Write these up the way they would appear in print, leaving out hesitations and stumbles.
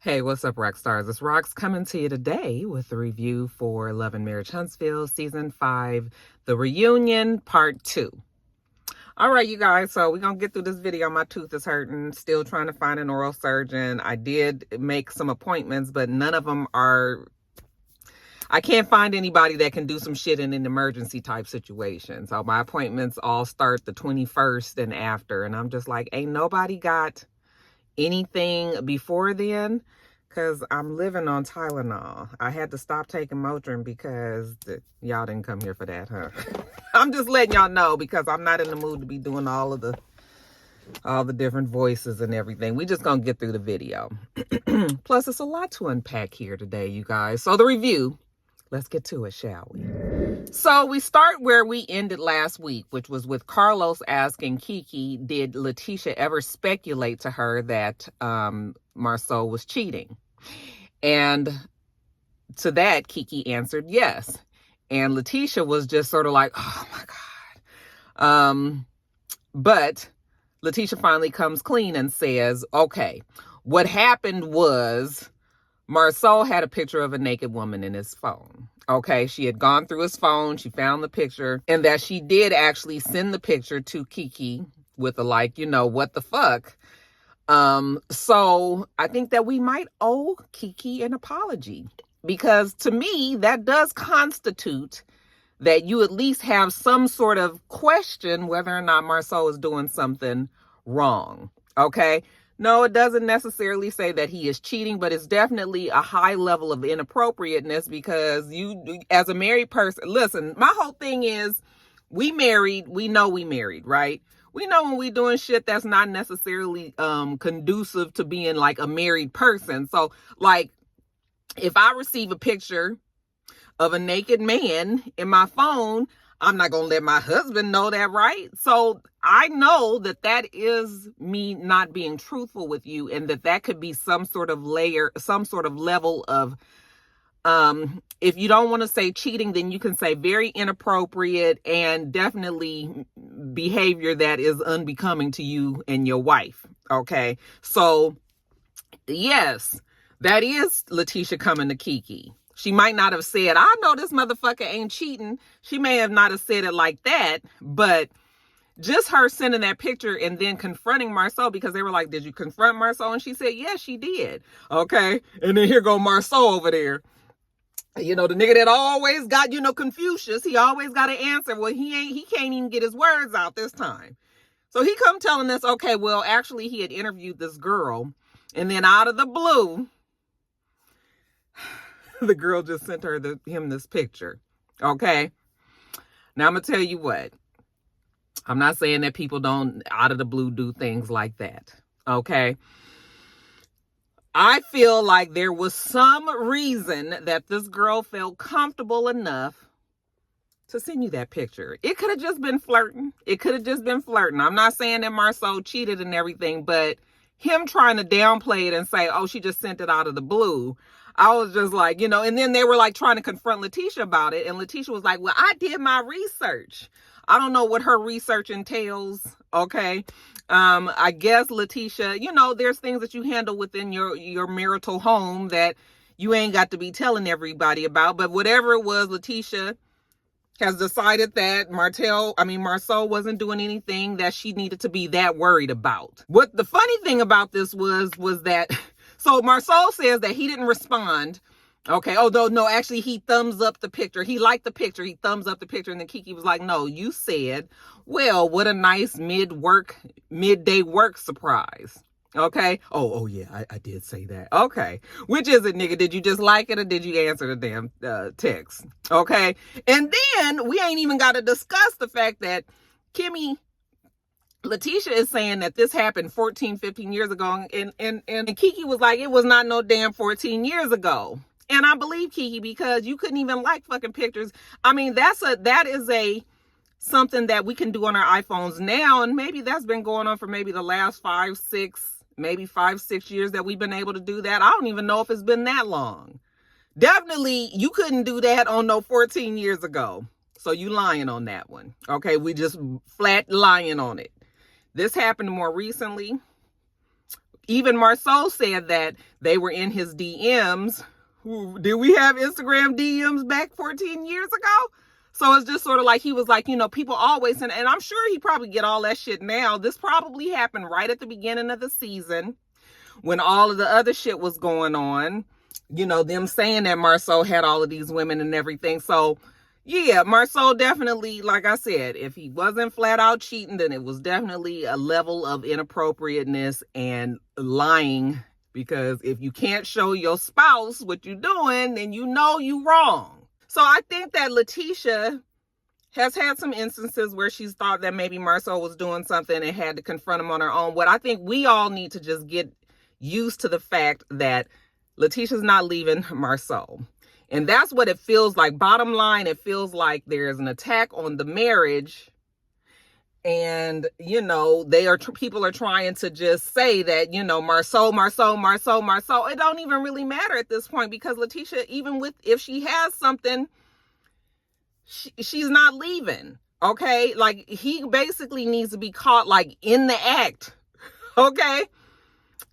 Hey, what's up, Roxstars? It's Rox coming to you today with a review for Love and Marriage Huntsville Season 5, The Reunion, Part 2. All right, you guys, so we're going to get through this video. My tooth is hurting. Still trying to find an oral surgeon. I did make some appointments, but none of them are... I can't find anybody that can do some shit in an emergency type situation. So my appointments all start the 21st and after. And I'm just like, ain't nobody got anything before then, because I'm living on Tylenol. I had to stop taking Motrin because y'all didn't come here for that, huh? I'm just letting y'all know because I'm not in the mood to be doing all the different voices and everything. We just gonna get through the video. Plus, it's a lot to unpack here today, you guys. So the review, let's get to it, shall we? So we start where we ended last week, which was with Carlos asking Kiki, did Leticia ever speculate to her that Marcel was cheating? And to that, Kiki answered yes. And Leticia was just sort of like, oh my God. But Leticia finally comes clean and says, okay, what happened was Marcel had a picture of a naked woman in his phone. Okay, she had gone through his phone, she found the picture, and that she did actually send the picture to Kiki with a like, you know, what the fuck. So I think that we might owe Kiki an apology, because to me, that does constitute that you at least have some sort of question whether or not Marcel is doing something wrong. Okay. No, it doesn't necessarily say that he is cheating, but it's definitely a high level of inappropriateness, because you, as a married person, listen, my whole thing is we married, we know we married, right? We know when we doing shit that's not necessarily conducive to being like a married person. So like, if I receive a picture of a naked man in my phone, I'm not going to let my husband know that, right? So I know that that is me not being truthful with you, and that could be some sort of layer, some sort of level of, if you don't want to say cheating, then you can say very inappropriate and definitely behavior that is unbecoming to you and your wife. Okay. So yes, that is Leticia coming to Kiki. She might not have said, I know this motherfucker ain't cheating. She may have not have said it like that, but just her sending that picture and then confronting Marcel, because they were like, did you confront Marcel? And she said, yes, she did. Okay. And then here go Marcel over there. You know, the nigga that always got, you know, Confucius, he always got an answer. Well, he can't even get his words out this time. So he come telling us, okay, well, actually he had interviewed this girl, and then out of the blue, the girl just sent him this picture. Okay. Now I'm going to tell you what. I'm not saying that people don't out of the blue do things like that. Okay. I feel like there was some reason that this girl felt comfortable enough to send you that picture. It could have just been flirting. It could have just been flirting. I'm not saying that Marcel cheated and everything, but him trying to downplay it and say, oh, she just sent it out of the blue. I was just like, you know, and then they were like trying to confront Leticia about it. And Leticia was like, well, I did my research. I don't know what her research entails. Okay. I guess Leticia, you know, there's things that you handle within your marital home that you ain't got to be telling everybody about. But whatever it was, Leticia has decided that Marcel wasn't doing anything that she needed to be that worried about. What the funny thing about this was that, so Marcel says that he didn't respond. Okay. Although, no, actually he thumbs up the picture. He liked the picture. He thumbs up the picture. And then Kiki was like, no, you said, well, what a nice midday work surprise. Okay. Oh yeah, I did say that. Okay. Which is it, nigga? Did you just like it, or did you answer the damn text? Okay. And then we ain't even got to discuss the fact that Kimmy, Leticia is saying that this happened 14, 15 years ago. And Kiki was like, it was not no damn 14 years ago. And I believe Kiki, because you couldn't even like fucking pictures. I mean, that is something that we can do on our iPhones now. And maybe that's been going on for maybe the last 5, 6 years that we've been able to do that. I don't even know if it's been that long. Definitely, you couldn't do that on no 14 years ago. So you lying on that one. Okay, we just flat lying on it. This happened more recently. even Marcel said that they were in his DMs. Did we have Instagram DMs back 14 years ago? So it's just sort of like, he was like, you know, people always, and I'm sure he probably get all that shit now. This probably happened right at the beginning of the season when all of the other shit was going on. You know, them saying that Marcel had all of these women and everything. So yeah, Marcel definitely, like I said, if he wasn't flat out cheating, then it was definitely a level of inappropriateness and lying. Because if you can't show your spouse what you're doing, then you know you wrong. So I think that Leticia has had some instances where she's thought that maybe Marcel was doing something and had to confront him on her own. What I think we all need to just get used to the fact that Leticia's not leaving Marcel. And that's what it feels like. Bottom line, it feels like there's an attack on the marriage. And, you know, people are trying to just say that, you know, Marcel. It don't even really matter at this point, because Leticia, even if she has something, she's not leaving. Okay. Like, he basically needs to be caught like in the act. Okay.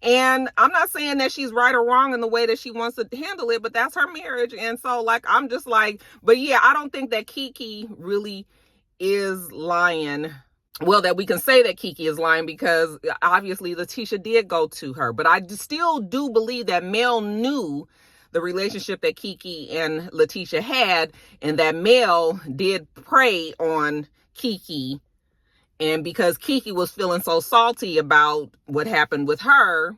And I'm not saying that she's right or wrong in the way that she wants to handle it, but that's her marriage. And so, like, I'm just like, but yeah, I don't think that Kiki really is lying. Well, that we can say that Kiki is lying, because obviously Leticia did go to her. But I still do believe that Mel knew the relationship that Kiki and Leticia had, and that Mel did prey on Kiki. And because Kiki was feeling so salty about what happened with her,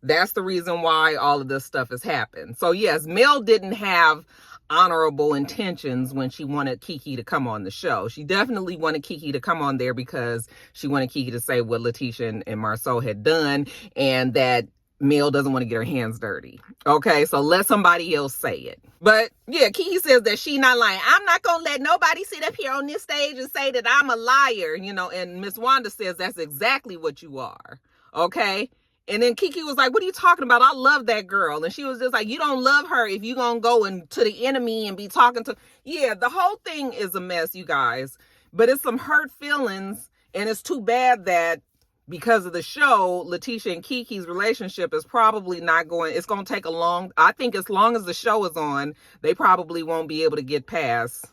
that's the reason why all of this stuff has happened. So yes, Mel didn't have honorable intentions when she wanted Kiki to come on the show. She definitely wanted Kiki to come on there because she wanted Kiki to say what Leticia and Marcel had done, and that Mel doesn't want to get her hands dirty. Okay, so let somebody else say it. But yeah, Kiki says that she not lying. I'm not gonna let nobody sit up here on this stage and say that I'm a liar, you know. And Miss Wanda says that's exactly what you are. Okay. And then Kiki was like, what are you talking about? I love that girl. And she was just like, you don't love her if you're going to go to the enemy and be talking to. Yeah, the whole thing is a mess, you guys. But it's some hurt feelings. And it's too bad that because of the show, Leticia and Kiki's relationship is probably not going. It's going to take I think as long as the show is on, they probably won't be able to get past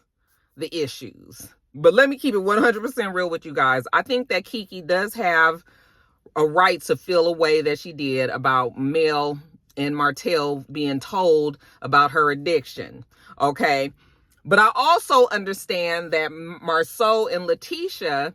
the issues. But let me keep it 100% real with you guys. I think that Kiki does have a right to feel a way that she did about Mel and Martell being told about her addiction. Okay. But I also understand that Marcel and Leticia,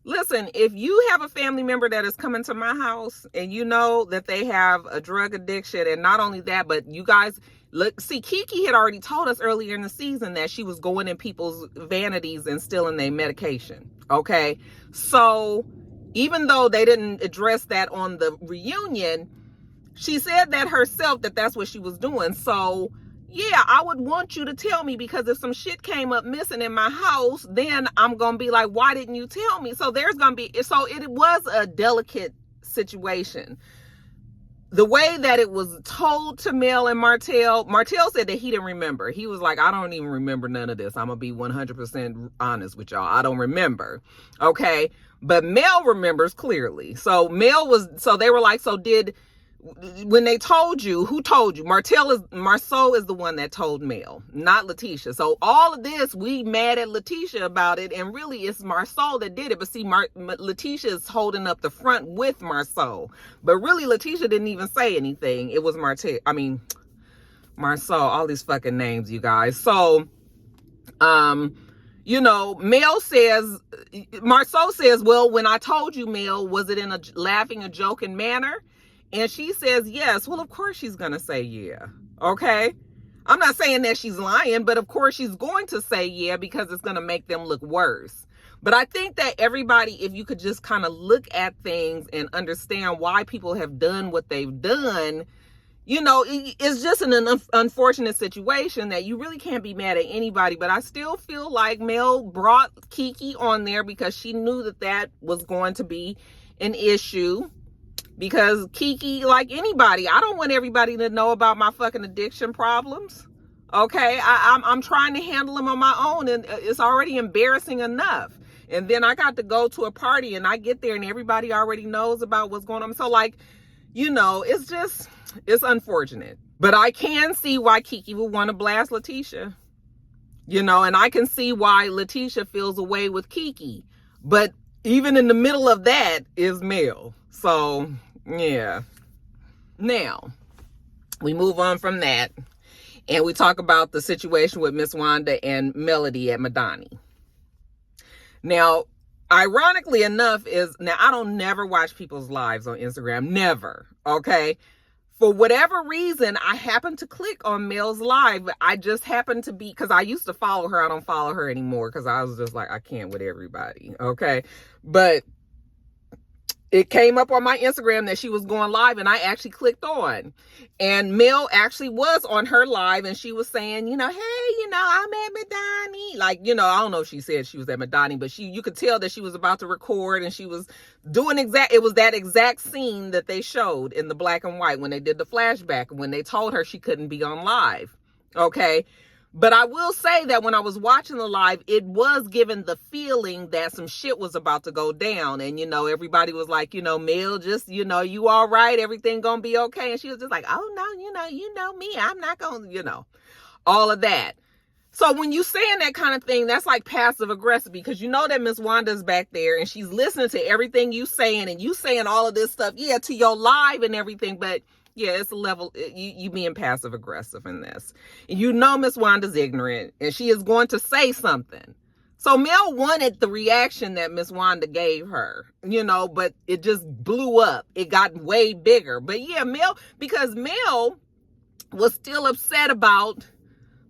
listen, if you have a family member that is coming to my house and you know that they have a drug addiction, and not only that, but you guys look, see, Kiki had already told us earlier in the season that she was going in people's vanities and stealing their medication. Okay. So even though they didn't address that on the reunion, she said that herself, that that's what she was doing. So yeah, I would want you to tell me, because if some shit came up missing in my house, then I'm going to be like, why didn't you tell me? So it was a delicate situation. The way that it was told to Mel and Martell said that he didn't remember. He was like, I don't even remember none of this. I'm going to be 100% honest with y'all. I don't remember. Okay. But Mel remembers clearly. So they were like, when they told you, who told you? Marcel is the one that told Mel, not Leticia. So all of this, we mad at Leticia about it, and really it's Marcel that did it. But see, Leticia is holding up the front with Marcel. But really, Leticia didn't even say anything. It was Marcel, all these fucking names, you guys. So, you know, Marcel says, well, when I told you, Mel, was it in a laughing and joking manner? And she says, yes. Well, of course she's going to say yeah. Okay. I'm not saying that she's lying, but of course she's going to say yeah, because it's going to make them look worse. But I think that everybody, if you could just kind of look at things and understand why people have done what they've done, you know, it's just an unfortunate situation that you really can't be mad at anybody. But I still feel like Mel brought Kiki on there because she knew that was going to be an issue. Because Kiki, like anybody, I don't want everybody to know about my fucking addiction problems. Okay, I'm trying to handle them on my own, and it's already embarrassing enough. And then I got to go to a party, and I get there, and everybody already knows about what's going on. So, like, you know, it's unfortunate. But I can see why Kiki would want to blast Leticia. You know, and I can see why Leticia feels away with Kiki. But even in the middle of that is Mel. So, yeah. Now, we move on from that. And we talk about the situation with Miss Wanda and Melody at Madani. Now, ironically enough now I don't never watch people's lives on Instagram. Never. Okay. For whatever reason, I happened to click on Mel's live. I just happened to be, because I used to follow her. I don't follow her anymore because I was just like, I can't with everybody. Okay. But it came up on my Instagram that she was going live, and I actually clicked on. And Mel actually was on her live, and she was saying, you know, hey, you know, I'm at Madani. Like, you know, I don't know if she said she was at Madani, but you could tell that she was about to record, and she was doing it was that exact scene that they showed in the black and white when they did the flashback, when they told her she couldn't be on live. Okay. But I will say that when I was watching the live, it was given the feeling that some shit was about to go down. And, you know, everybody was like, you know, Mel, just, you know, you all right? Everything gonna be okay? And she was just like, oh, no, you know me. I'm not gonna, you know, all of that. So when you saying that kind of thing, that's like passive aggressive, because you know that Miss Wanda's back there and she's listening to everything you saying, and you saying all of this stuff, yeah, to your live and everything, but yeah, it's a level, you being passive aggressive in this. And you know Miss Wanda's ignorant, and she is going to say something. So Mel wanted the reaction that Miss Wanda gave her, you know, but it just blew up. It got way bigger. But yeah, because Mel was still upset about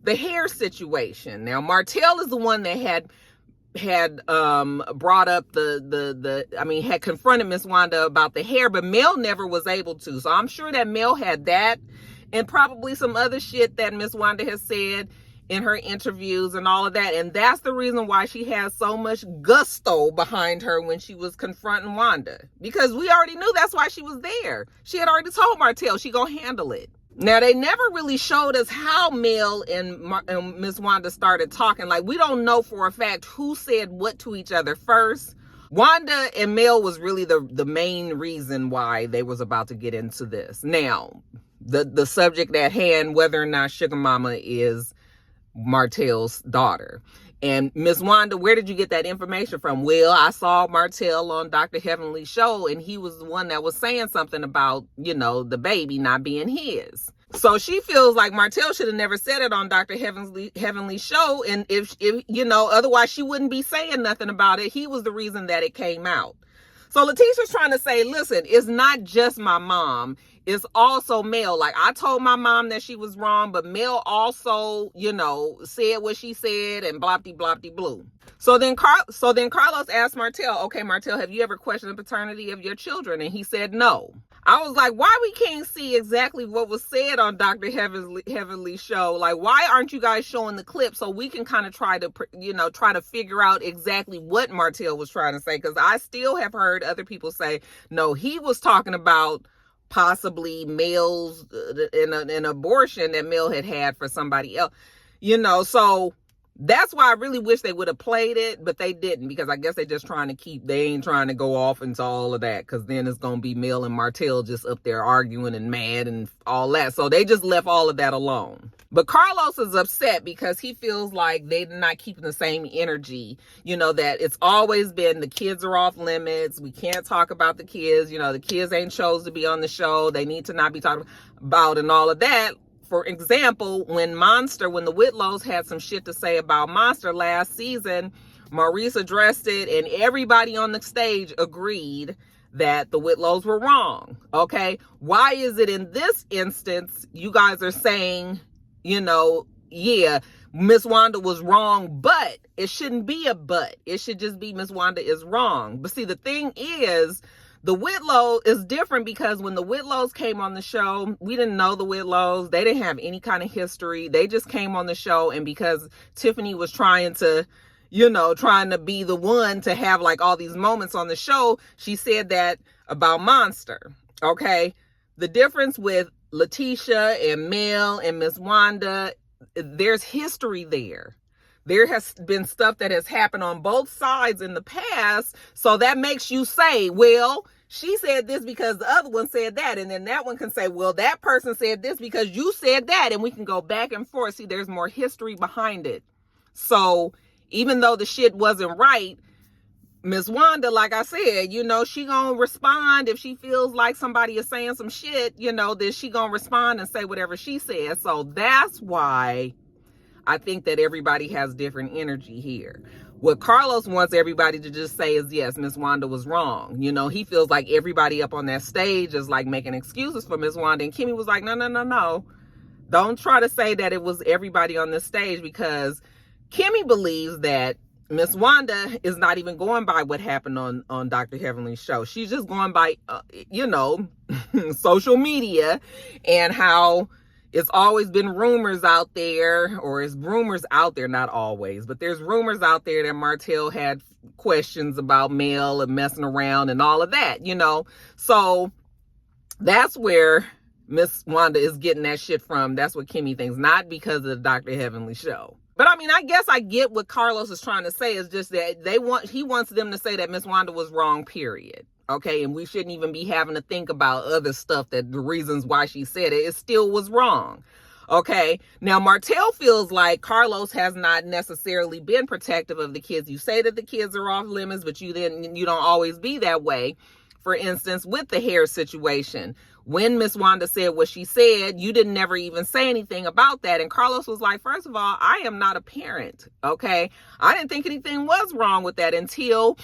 the hair situation. Now, Martell is the one that had brought up had confronted Miss Wanda about the hair, but Mel never was able to. So I'm sure that Mel had that, and probably some other shit that Miss Wanda has said in her interviews and all of that. And that's the reason why she has so much gusto behind her when she was confronting Wanda, because we already knew that's why she was there. She had already told Martell she gonna handle it. Now, they never really showed us how Mel and Miss Wanda started talking. Like, we don't know for a fact who said what to each other first. Wanda and Mel was really the main reason why they was about to get into this. Now, the subject at hand, whether or not Sugar Mama is Martell's daughter. And Miss Wanda, where did you get that information from? Well, I saw Martell on Dr. Heavenly's show, and he was the one that was saying something about, you know, the baby not being his. So she feels like Martell should have never said it on Dr. Heavenly's show. And if you know, otherwise she wouldn't be saying nothing about it. He was the reason that it came out. So Leticia's trying to say, listen, it's not just my mom. It's also Mel. Like, I told my mom that she was wrong, but Mel also, you know, said what she said and blopty-blopty-blue. So then Carlos asked Martell, okay, Martell, have you ever questioned the paternity of your children? And he said no. I was like, why we can't see exactly what was said on Dr. Heavenly's show? Like, why aren't you guys showing the clip so we can kind of try to figure out exactly what Martell was trying to say? Because I still have heard other people say, no, he was talking about possibly Mel's an abortion that Mel had for somebody else, you know. So that's why I really wish they would have played it, but they didn't, because I guess they ain't trying to go off into all of that, because then it's gonna be Mel and Martell just up there arguing and mad and all that. So they just left all of that alone. But Carlos is upset because he feels like they're not keeping the same energy, you know, that it's always been the kids are off limits. We can't talk about the kids. You know, the kids ain't chose to be on the show. They need to not be talked about and all of that. For example, when the Whitlows had some shit to say about Monster last season, Maurice addressed it, and everybody on the stage agreed that the Whitlows were wrong. Okay. Why is it in this instance you guys are saying, you know, yeah, Miss Wanda was wrong, but it shouldn't be a but. It should just be Miss Wanda is wrong. But see, the thing is, the Whitlow is different, because when the Whitlows came on the show, we didn't know the Whitlows. They didn't have any kind of history. They just came on the show, and because Tiffany was trying to be the one to have like all these moments on the show, she said that about Monster. Okay. The difference with Leticia and Mel and Miss Wanda, there's history there. There has been stuff that has happened on both sides in the past. So that makes you say, well, she said this because the other one said that. And then that one can say, well, that person said this because you said that. And we can go back and forth. See, there's more history behind it. So even though the shit wasn't right, Miss Wanda, like I said, you know, she gonna respond if she feels like somebody is saying some shit, you know, then she gonna respond and say whatever she says. So that's why I think that everybody has different energy here. What Carlos wants everybody to just say is, yes, Miss Wanda was wrong. You know, he feels like everybody up on that stage is like making excuses for Miss Wanda. And Kimmy was like, no. Don't try to say that it was everybody on this stage, because Kimmy believes that Miss Wanda is not even going by what happened on Dr. Heavenly's show. She's just going by, you know, social media, and how it's always been rumors out there, or it's rumors out there, not always, but there's rumors out there that Martell had questions about Mel and messing around and all of that, you know. So that's where Miss Wanda is getting that shit from. That's what Kimmy thinks, not because of the Dr. Heavenly show. But I mean, I guess I get what Carlos is trying to say, is just that he wants them to say that Miss Wanda was wrong, period. Okay, and we shouldn't even be having to think about other stuff, that the reasons why she said it still was wrong. Okay, now Martell feels like Carlos has not necessarily been protective of the kids. You say that the kids are off limits, but you don't always be that way. For instance, with the hair situation, when Miss Wanda said what she said, you didn't never even say anything about that. And Carlos was like, first of all, I am not a parent. Okay, I didn't think anything was wrong with that until,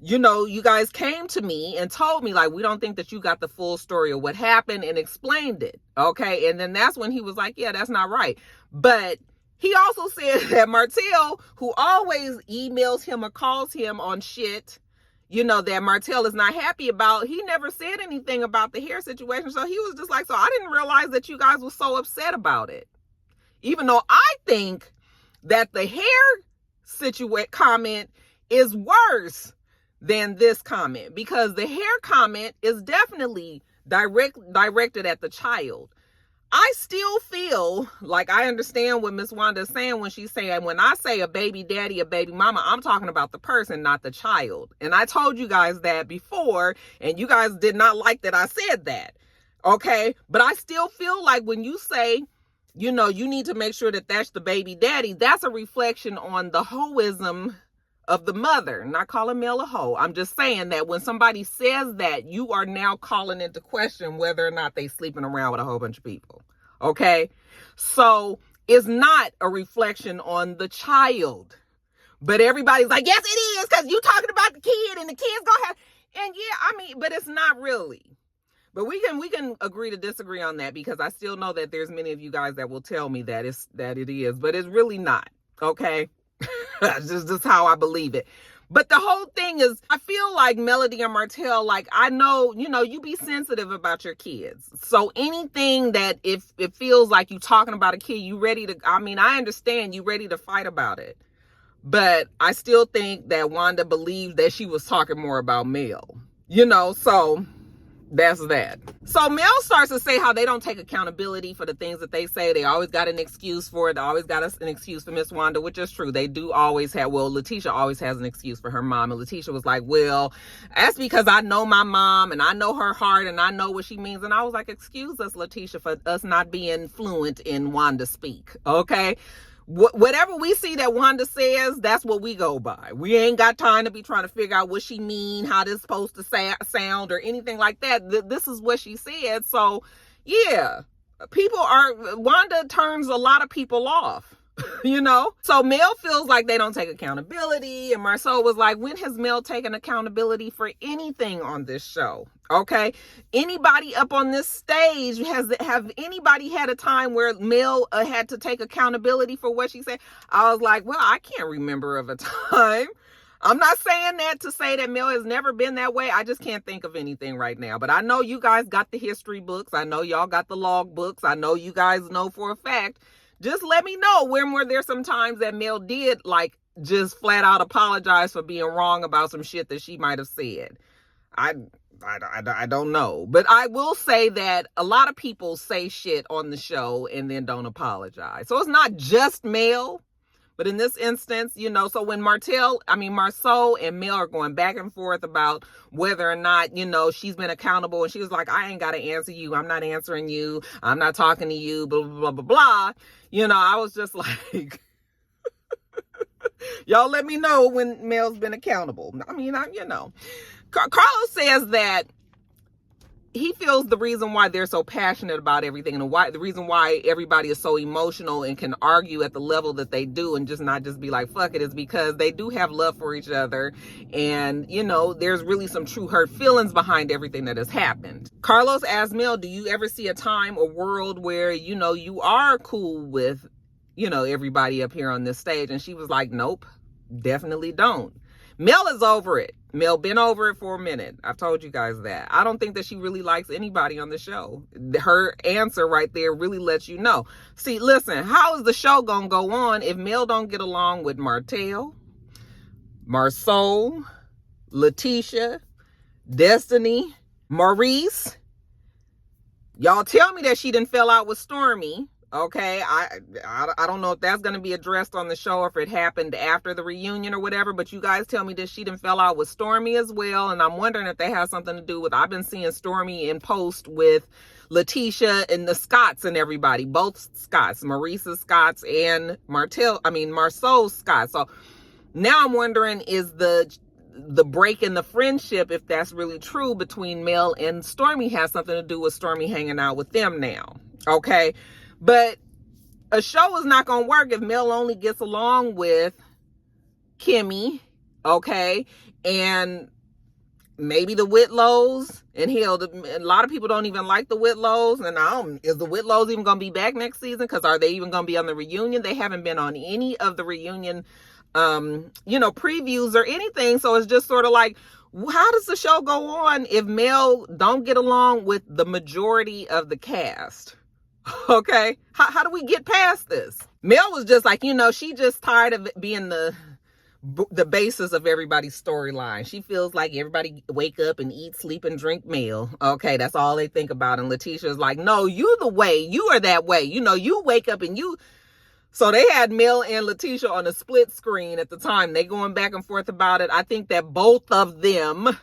you know, you guys came to me and told me, like, we don't think that you got the full story of what happened, and explained it. Okay. And then that's when he was like, yeah, that's not right. But he also said that Martell, who always emails him or calls him on shit, you know, that Martell is not happy about, he never said anything about the hair situation. So he was just like, so I didn't realize that you guys were so upset about it. Even though I think that the hair comment is worse than this comment, because the hair comment is definitely directed at the child. I still feel like I understand what Miss Wanda is saying when she's saying, when I say a baby daddy, a baby mama, I'm talking about the person, not the child. And I told you guys that before, and you guys did not like that I said that. Okay. But I still feel like when you say, you know, you need to make sure that that's the baby daddy, that's a reflection on the hoism of the mother. Not calling Mel a hoe. I'm just saying that when somebody says that, you are now calling into question whether or not they sleeping around with a whole bunch of people. Okay, so it's not a reflection on the child, but everybody's like, yes, it is, because you talking about the kid and the kid's gonna have, and yeah, I mean, but it's not really. But we can agree to disagree on that, because I still know that there's many of you guys that will tell me that it is, but it's really not. Okay. That's just how I believe it. But the whole thing is, I feel like Melody and Martell, like, I know, you know, you be sensitive about your kids. So anything that, if it feels like you talking about a kid, you ready to, I mean, I understand you ready to fight about it. But I still think that Wanda believed that she was talking more about Mel, you know, so that's that. So Mel starts to say how they don't take accountability for the things that they say. They always got an excuse for it. They always got an excuse for Miss Wanda, which is true. They do always have, well, Leticia always has an excuse for her mom. And Leticia was like, well, that's because I know my mom and I know her heart and I know what she means. And I was like, excuse us, Leticia, for us not being fluent in Wanda speak. Okay. Whatever we see that Wanda says, that's what we go by. We ain't got time to be trying to figure out what she mean, how this supposed to sound or anything like that. This is what she said. So yeah, Wanda turns a lot of people off, you know? So Mel feels like they don't take accountability. And Marcel was like, when has Mel taken accountability for anything on this show? Okay, anybody up on this stage, have anybody had a time where Mel had to take accountability for what she said? I was like, well, I can't remember of a time. I'm not saying that to say that Mel has never been that way. I just can't think of anything right now. But I know you guys got the history books. I know y'all got the log books. I know you guys know for a fact. Just let me know, when were there some times that Mel did, like, just flat out apologize for being wrong about some shit that she might have said. I don't know. But I will say that a lot of people say shit on the show and then don't apologize. So it's not just Mel, But in this instance, you know, so when Marcel and Mel are going back and forth about whether or not, you know, she's been accountable, and she was like, I ain't got to answer you. I'm not answering you. I'm not talking to you, blah, blah, blah, blah, blah. You know, I was just like, y'all let me know when Mel's been accountable. I mean, you know, Carlos says that he feels the reason why they're so passionate about everything, and the reason why everybody is so emotional and can argue at the level that they do and just not just be like, fuck it, is because they do have love for each other. And, you know, there's really some true hurt feelings behind everything that has happened. Carlos asked Mel, do you ever see a time or world where, you know, you are cool with, you know, everybody up here on this stage? And she was like, nope, definitely don't. Mel is over it. Mel been over it for a minute. I've told you guys that. I don't think that she really likes anybody on the show. Her answer right there really lets you know. See, listen, how is the show gonna go on if Mel don't get along with Marcel, Marcel, Leticia, Destiny, Maurice? Y'all tell me that she didn't fell out with Stormy. Okay, I don't know if that's going to be addressed on the show or if it happened after the reunion or whatever, but you guys tell me that she done fell out with Stormy as well, and I'm wondering if they have something to do with, I've been seeing Stormy in post with Leticia and the Scotts and everybody, both Scotts, Maurice's Scotts and Marcel's Scotts. So now I'm wondering, is the break in the friendship, if that's really true, between Mel and Stormy has something to do with Stormy hanging out with them now. Okay. But a show is not going to work if Mel only gets along with Kimmy, okay, and maybe the Whitlows. And hell, a lot of people don't even like the Whitlows. And is the Whitlows even going to be back next season? Because are they even going to be on the reunion? They haven't been on any of the reunion, you know, previews or anything. So it's just sort of like, how does the show go on if Mel don't get along with the majority of the cast? Okay, how do we get past this? Mel was just like, you know, she just tired of it being the basis of everybody's storyline. She feels like everybody wake up and eat, sleep, and drink Mel. Okay, that's all they think about. And Leticia's like, no, you the way. You are that way. You know, you wake up and you... So they had Mel and Leticia on a split screen at the time. They going back and forth about it. I think that both of them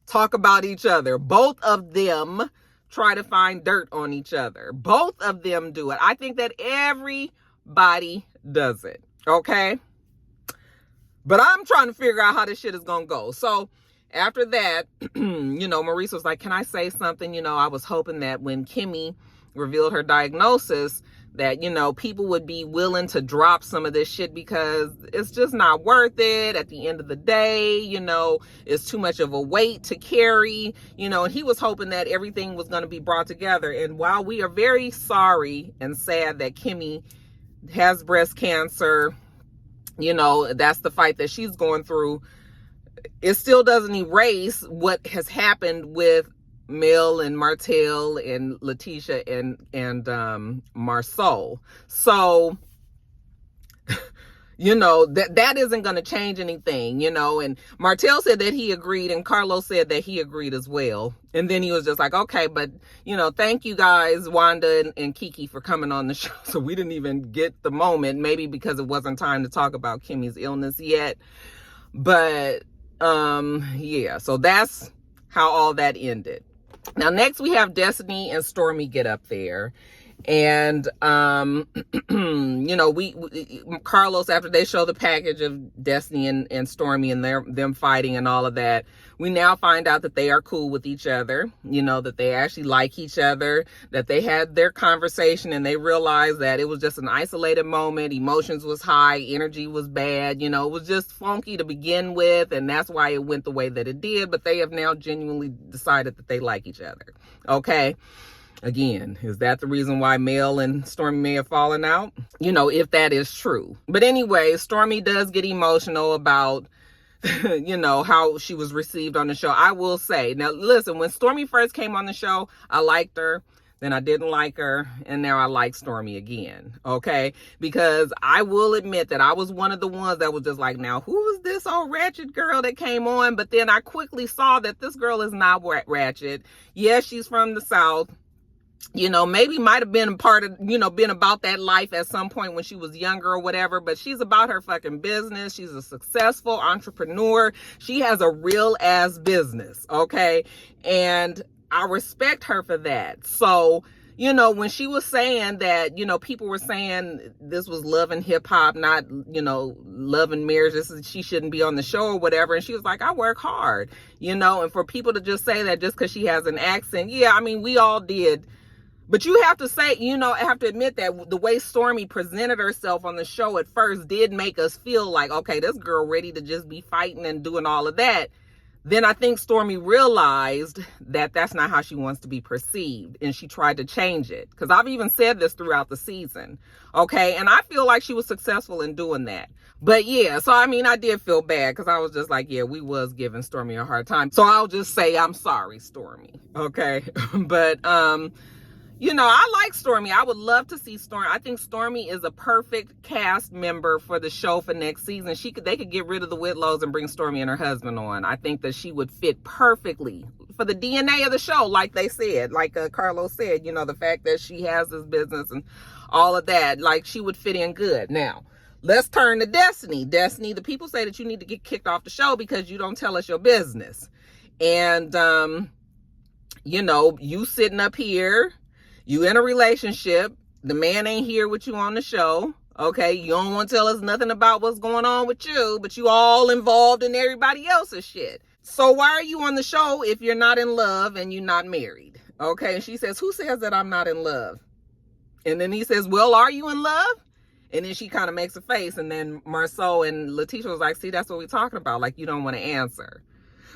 talk about each other. Both of them try to find dirt on each other. Both of them do it. I think that everybody does it. Okay? But I'm trying to figure out how this shit is going to go. So after that, you know, Maurice was like, can I say something? You know, I was hoping that when Kimmy revealed her diagnosis, that, you know, people would be willing to drop some of this shit because it's just not worth it at the end of the day. You know, it's too much of a weight to carry, you know, and he was hoping that everything was going to be brought together. And while we are very sorry and sad that Kimmy has breast cancer, you know, that's the fight that she's going through, it still doesn't erase what has happened with Mel and Marcel and Leticia and Marcel. So, you know, that isn't going to change anything, you know. And Marcel said that he agreed, and Carlos said that he agreed as well. And then he was just like, okay, but, you know, thank you guys, Wanda and Kiki, for coming on the show. So we didn't even get the moment, maybe because it wasn't time to talk about Kimmy's illness yet. But, yeah, so that's how all that ended. Now, next we have Destiny and Stormy get up there. And, you know, Carlos, after they show the package of Destiny and Stormy and them fighting and all of that, we now find out that they are cool with each other, you know, that they actually like each other, that they had their conversation and they realized that it was just an isolated moment. Emotions was high, energy was bad, you know, it was just funky to begin with. And that's why it went the way that it did. But they have now genuinely decided that they like each other. Okay. Again, is that the reason why Mel and Stormy may have fallen out? You know, if that is true. But anyway, Stormy does get emotional about, you know, how she was received on the show. I will say, now listen, when Stormy first came on the show, I liked her. Then I didn't like her. And now I like Stormy again. Okay? Because I will admit that I was one of the ones that was just like, now, who is this old ratchet girl that came on? But then I quickly saw that this girl is not ratchet. Yes, she's from the South. you know, maybe might have been part of, you know, been about that life at some point when she was younger or whatever, but she's about her fucking business. She's a successful entrepreneur. She has a real ass business, okay? And I respect her for that. So, you know, when she was saying that, you know, people were saying this was love and hip hop, not, you know, love and marriage, she shouldn't be on the show or whatever. And she was like, I work hard, you know, and for people to just say that just because she has an accent, yeah, I mean, we all did. But you have to say, you know, I have to admit that the way Stormy presented herself on the show at first did make us feel like, okay, this girl ready to just be fighting and doing all of that. Then I think Stormy realized that that's not how she wants to be perceived. And she tried to change it. Because I've even said this throughout the season. Okay. And I feel like she was successful in doing that. But yeah, so I mean, I did feel bad because I was just like, yeah, we was giving Stormy a hard time. So I'll just say, I'm sorry, Stormy. Okay. But, you know, I like Stormy. I would love to see Stormy. I think Stormy is a perfect cast member for the show for next season. They could get rid of the Whitlows and bring Stormy and her husband on. I think that she would fit perfectly for the DNA of the show, like they said, like Carlos said, you know, the fact that she has this business and all of that, like she would fit in good. Now, let's turn to Destiny. Destiny, the people say that you need to get kicked off the show because you don't tell us your business. And, you know, you sitting up here, you in a relationship, the man ain't here with you on the show, okay? You don't want to tell us nothing about what's going on with you, but you all involved in everybody else's shit. So why are you on the show if you're not in love and you're not married? Okay, and she says, who says that I'm not in love? And then he says, well, are you in love? And then she kind of makes a face, and then Marcel and Leticia was like, see, that's what we're talking about. Like, you don't want to answer.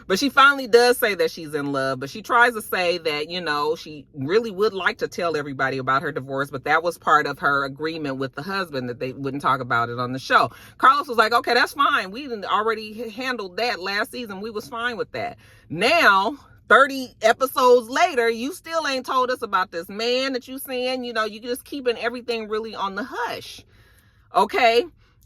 But she finally does say that she's in love, but she tries to say that, you know, she really would like to tell everybody about her divorce, but that was part of her agreement with the husband that they wouldn't talk about it on the show. Carlos was like, okay, that's fine. We already handled that last season. We was fine with that. Now, 30 episodes later, you still ain't told us about this man that you seeing. You know, you just keeping everything really on the hush. Okay?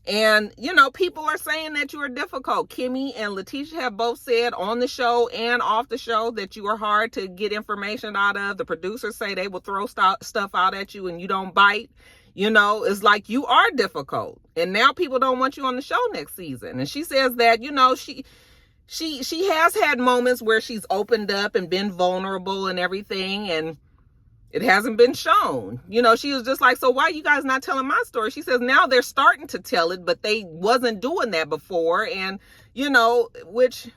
And, you know, people are saying that you are difficult. Kimmy and Leticia have both said on the show and off the show that you are hard to get information out of. The producers say they will throw stuff out at you and you don't bite. You know, it's like you are difficult. And now people don't want you on the show next season. And she says that, you know, she has had moments where she's opened up and been vulnerable and everything. And it hasn't been shown. You know, she was just like, so why are you guys not telling my story? She says now they're starting to tell it, but they wasn't doing that before. And, you know, which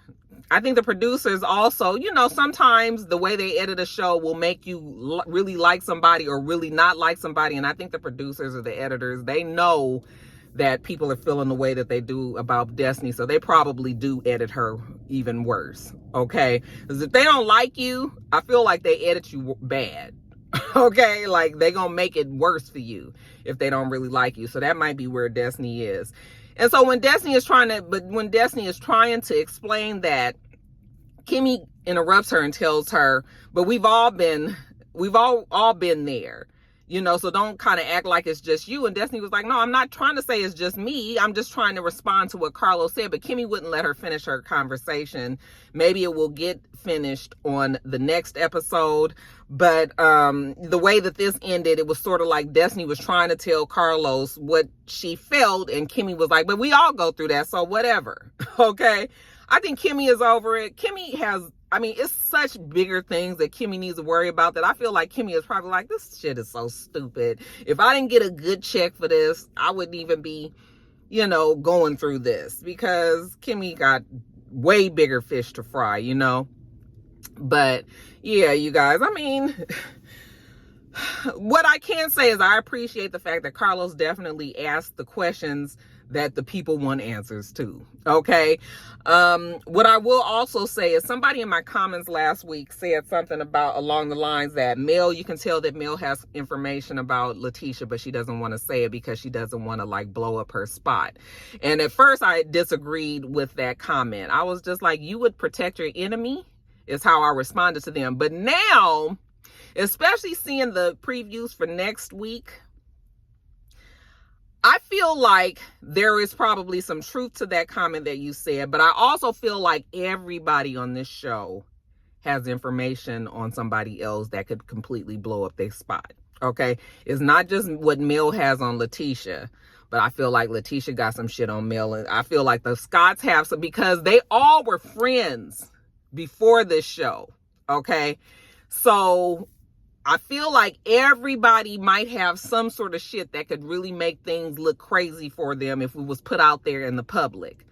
I think the producers also, you know, sometimes the way they edit a show will make you really like somebody or really not like somebody. And I think the producers or the editors, they know that people are feeling the way that they do about Destiny. So they probably do edit her even worse. Okay. Because if they don't like you, I feel like they edit you bad. Okay, like they gonna make it worse for you if they don't really like you. So that might be where Destiny is. And so when Destiny is trying to explain that, Kimmy interrupts her and tells her, but we've all been there, you know, so don't kind of act like it's just you. And Destiny was like, no, I'm not trying to say it's just me. I'm just trying to respond to what Carlos said. But Kimmy wouldn't let her finish her conversation. Maybe it will get finished on the next episode. But the way that this ended, it was sort of like Destiny was trying to tell Carlos what she felt. And Kimmy was like, but we all go through that. So whatever. Okay. I think Kimmy is over it. Kimmy has, I mean, it's such bigger things that Kimmy needs to worry about that I feel like Kimmy is probably like, this shit is so stupid. If I didn't get a good check for this, I wouldn't even be, you know, going through this, because Kimmy got way bigger fish to fry, you know. But yeah, you guys, I mean, what I can say is I appreciate the fact that Carlos definitely asked the questions that the people want answers to. Okay. What I will also say is somebody in my comments last week said something about along the lines that Mel, you can tell that Mel has information about Leticia, but she doesn't want to say it because she doesn't want to like blow up her spot. And at first I disagreed with that comment. I was just like, you would protect your enemy is how I responded to them. But now, especially seeing the previews for next week, I feel like there is probably some truth to that comment that you said, but I also feel like everybody on this show has information on somebody else that could completely blow up their spot. Okay, it's not just what Mel has on Leticia, but I feel like Leticia got some shit on Mel, and I feel like the Scotts have some, because they all were friends before this show. Okay, so I feel like everybody might have some sort of shit that could really make things look crazy for them if it was put out there in the public.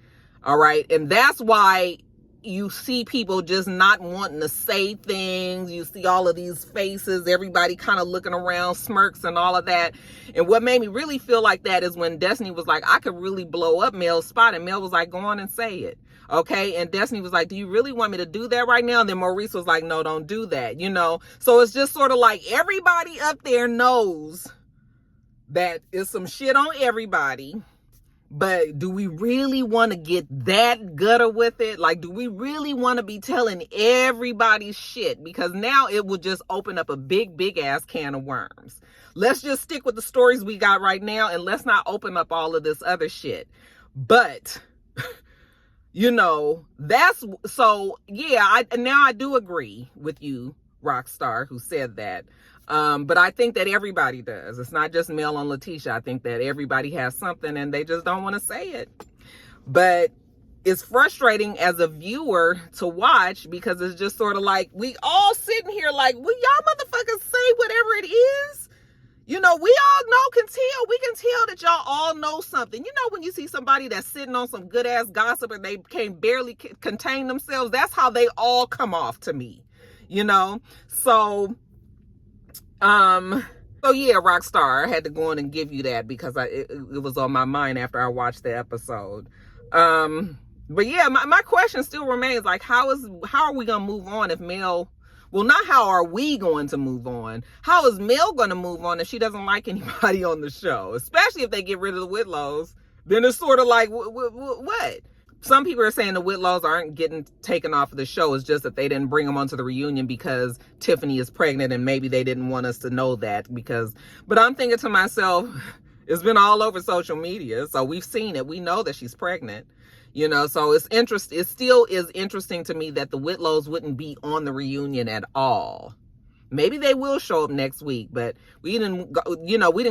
All right, and that's why you see people just not wanting to say things. You see all of these faces, everybody kind of looking around, smirks and all of that. And what made me really feel like that is when Destiny was like, I could really blow up Mel's spot. And Mel was like, go on and say it. Okay. And Destiny was like, do you really want me to do that right now? And then Maurice was like, no, don't do that. You know? So it's just sort of like everybody up there knows that it's some shit on everybody. But do we really want to get that gutter with it? Like, do we really want to be telling everybody's shit? Because now it will just open up a big, big ass can of worms. Let's just stick with the stories we got right now, and let's not open up all of this other shit. But, you know, that's, so yeah, I do agree with you, Rockstar, who said that. But I think that everybody does. It's not just Mel on Leticia. I think that everybody has something and they just don't want to say it. But it's frustrating as a viewer to watch, because it's just sort of like, we all sitting here like, will y'all motherfuckers say whatever it is? You know, we all can tell that y'all all know something. You know, when you see somebody that's sitting on some good ass gossip and they can barely contain themselves, that's how they all come off to me, you know? So yeah, Rockstar, I had to go in and give you that because it was on my mind after I watched the episode. But yeah, my question still remains, like, how are we gonna move on if Mel, well, not how are we going to move on, how is Mel gonna move on if she doesn't like anybody on the show? Especially if they get rid of the Whitlows, then it's sort of like, what? Some people are saying the Whitlows aren't getting taken off of the show. It's just that they didn't bring them onto the reunion because Tiffany is pregnant, and maybe they didn't want us to know that but I'm thinking to myself, it's been all over social media. So we've seen it. We know that she's pregnant, you know, so it still is interesting to me that the Whitlows wouldn't be on the reunion at all. Maybe they will show up next week, but we didn't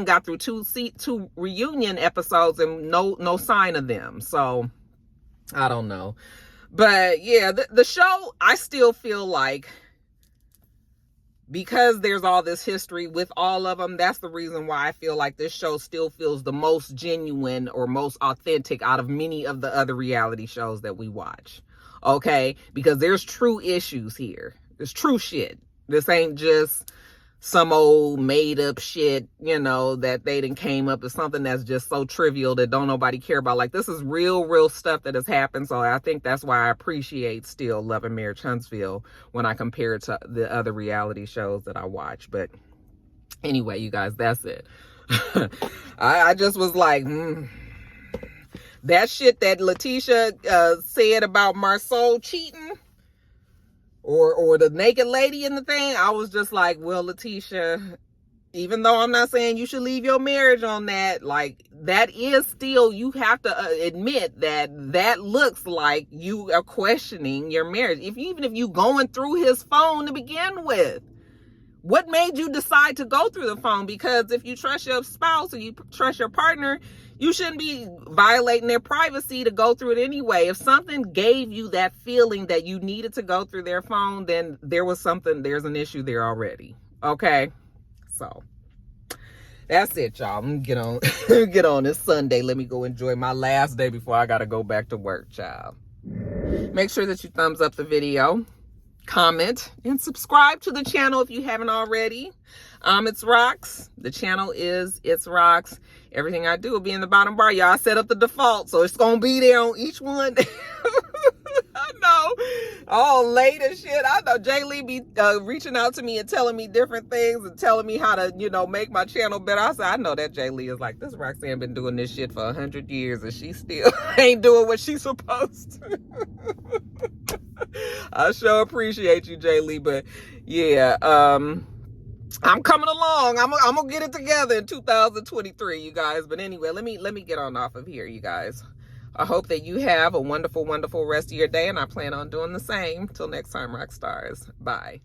got through two reunion episodes and no sign of them. So I don't know. But yeah, the show, I still feel like, because there's all this history with all of them, that's the reason why I feel like this show still feels the most genuine or most authentic out of many of the other reality shows that we watch. Okay? Because there's true issues here. There's true shit. This ain't just some old made up shit, you know, that they done came up with something that's just so trivial that don't nobody care about. Like, this is real stuff that has happened. So I think that's why I appreciate still Love and Marriage Huntsville when I compare it to the other reality shows that I watch. But anyway, you guys, that's it. I just was like, that shit that Leticia said about Marcel cheating, or the naked lady in the thing, I was just like, well, Leticia, even though I'm not saying you should leave your marriage on that, like, that is still, you have to admit that looks like you are questioning your marriage. Even if you going through his phone to begin with, what made you decide to go through the phone? Because if you trust your spouse or you trust your partner, you shouldn't be violating their privacy to go through it anyway. If something gave you that feeling that you needed to go through their phone, then there's an issue there already. Okay? So that's it, y'all. I'm gonna get on this Sunday. Let me go enjoy my last day before I gotta go back to work, child. Make sure that you thumbs up the video, comment, and subscribe to the channel if you haven't already. It's Rox. The channel is It's Rox. Everything I do will be in the bottom bar. Y'all set up the default, so it's gonna be there on each one. I know. All late and shit. I know Jay Lee be reaching out to me and telling me different things and telling me how to, you know, make my channel better. I said, I know that Jay Lee is like, this Roxanne been doing this shit for 100 years and she still ain't doing what she's supposed to. I sure appreciate you, Jay Lee, but yeah, I'm coming along. I'm gonna get it together in 2023, you guys. But anyway, let me get on off of here, you guys. I hope that you have a wonderful, wonderful rest of your day, and I plan on doing the same. Till next time, Roxstars. Bye.